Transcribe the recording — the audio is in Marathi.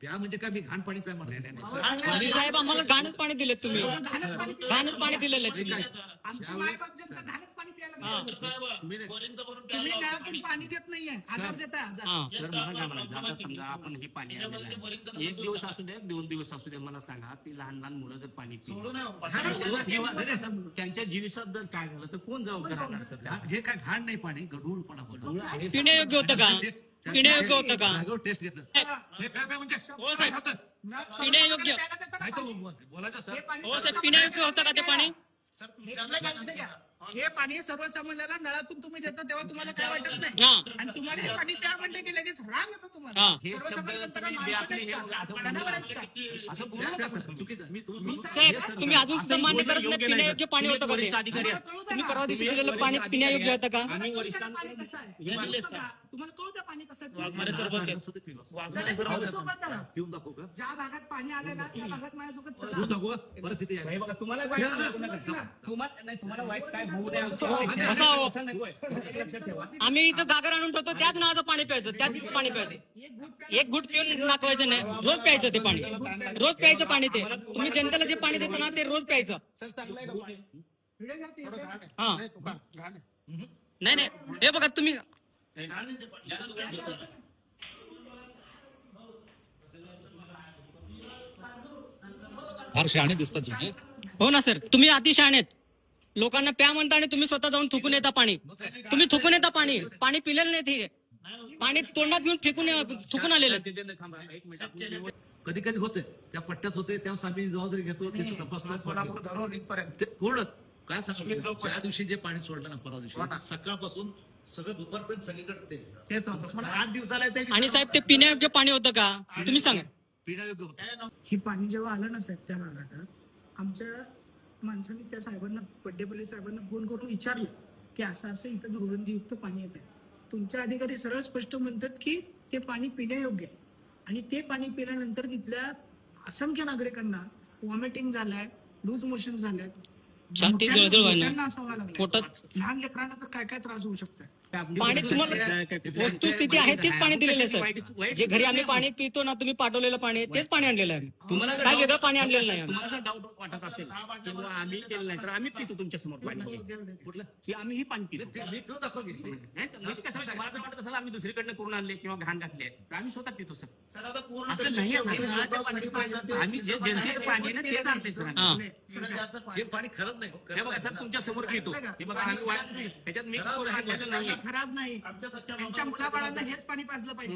प्या म्हणजे काय मी घाण पाणी प्या म्हणत नाही. साहेब आम्हाला घाणच पाणी दिले तुम्ही, घाणच पाणी दिलेलं आहे तुम्ही. आमची मायबाप जनता घाणच पाणी प्यायला लागली. तुम्ही नळातून पाणी देत नाहीये, आधार देता. सर मला काय म्हणायचं, आता समजा आपण हे पाणी आणलेलं आहे, एक दिवस असू द्या 2 दिवस असू द्या, मला सांगा ती लहान लहान मुलं जर पाणी त्यांच्या जीविसात जर काय झालं तर कोण जबाबदार राहणार सर? हे काय घाण नाही पाणी, गढूळपणा होतो. पिण्यायोग्य होतं का? पिण्यायोग्य होतं का? टेस्ट घेतलं म्हणजे हो साहेब, पिण्यायोग्य. काय तो बोलायचं सर. हो साहेब, पिण्यायोग्य होतं का ते पाणी? हे पाणी सर्वसामान्याला नळातून तुम्ही देता तेव्हा तुम्हाला काय वाटत नाही, आणि तुम्हाला हे पाणी प्या म्हणले की लगेच राग येतो तुम्हाला. हे शब्द तुम्ही आपले हे जनावर आहेत का? असं बोलू नका सर. चुकीचं मी साहेब तुम्ही अजून सुद्धा मान्य करत नाही पिण्यायोग्य पाणी होतं का ते? अधिकारी तुम्ही परवा दिवशी दिलेलं पाणी पिण्यायोग्य होतं का? आम्ही पाणी वरिष्ठांना कसं आहे? तुम्हाला कळू द्या पाणी कसं आहे. पिऊन दाखवू का? ज्या भागात पाणी आलं ना त्या भागात माझ्यासोबत चला. पिऊन दाखवू का? परिस्थिती आहे. हे बघा तुम्हाला वाईट तुम्हाला वाईट काय होऊ द्या असं हो. असं नको आहे. लक्षात ठेवा. आम्ही इथं गागर आणून ठेवतो, त्याच नावाचं पाणी प्यायचं, त्याच पाणी प्यायचं. एक घुट पिऊन नाकवायचं नाही, रोज प्यायचं ते पाणी, रोज प्यायचं पाणी. ते तुम्ही जनतेला जे पाणी देता ना ते रोज प्यायचं. हा नाही नाही, हे बघा तुम्ही फार शहाणे दिसतात तुम्ही. हो ना सर, तुम्ही अतिशहाणे आहेत. लोकांना प्या म्हणता आणि तुम्ही स्वतः जाऊन थुकून येता पाणी. तुम्ही थुकून येता पाणी, पाणी पिलेलं नाही ते पाणी तोंडात घेऊन थुकून आलेलं. कधी कधी होते त्या पट्ट्यात होते, त्यावेळेस आम्ही जबाबदारी घेतो, त्याची तपासतो पूर्ण. काय सांगतो त्या दिवशी जे पाणी सोडलं ना परवा दिवशी सकाळपासून सगळं दुपारपर्यंत सगळीकडे तेच होतं. पण 8 दिवसाला आणि साहेब ते पिण्यायोग्य पाणी होतं का तुम्ही सांगा? पिण्यायोग्य होतं. ही पाणी जेव्हा आलं ना साहेब त्या भागात, आमच्या माणसांनी त्या साहेबांना, बड्डेपल्ली साहेबांना फोन करून विचारलं की असं असं इथं दुर्गंधीयुक्त पाणी येत आहे. तुमचे अधिकारी सरळ स्पष्ट म्हणतात की ते पाणी पिण्यायोग्य आहे, आणि ते पाणी पिल्यानंतर तिथल्या असंख्य नागरिकांना वॉमिटिंग झालंय, लूज मोशन झालंय, छाती जळजळ व्हायला, मोठ्यांना असं व्हायला लागलंय. पोटात लहान लेकरांना तर काय काय त्रास होऊ शकतो. पाणी तुम्हाला वस्तुस्थिती आहे तेच पाणी दिलेलं आहे सर. जे घरी आम्ही पाणी पितो ना, तुम्ही पाठवलेलं पाणी तेच पाणी आणलेलं आहे. तुम्हाला काय वेगळं पाणी आणलेलं नाही. तुम्हाला जर डाऊट वाटत असेल किंवा आम्ही केलं नाही तर आम्ही पितो तुमच्या समोर पाणी, कुठलं की आम्ही ही पाणी पितो. मी पिऊन दाखव की. नाही तर म्हणजे कसं मला तर वाटत असेल आम्ही दुसरीकडनं करून आणले किंवा घाण घातले तर आम्ही स्वतः पितो सर. असं नाही आहे सर. आम्ही जे जनतेचं पाणी आहे ना तेच आणते सर आम्ही. हे पाणी खराब नाही. हे बघा सर तुमच्या समोर पितो. हे बघा आम्ही त्याच्यात मिक्स करून आणलेलं नाहीये. खराब नाही, आमच्या मुलाबाळांना हेच पाणी पाजलं पाहिजे.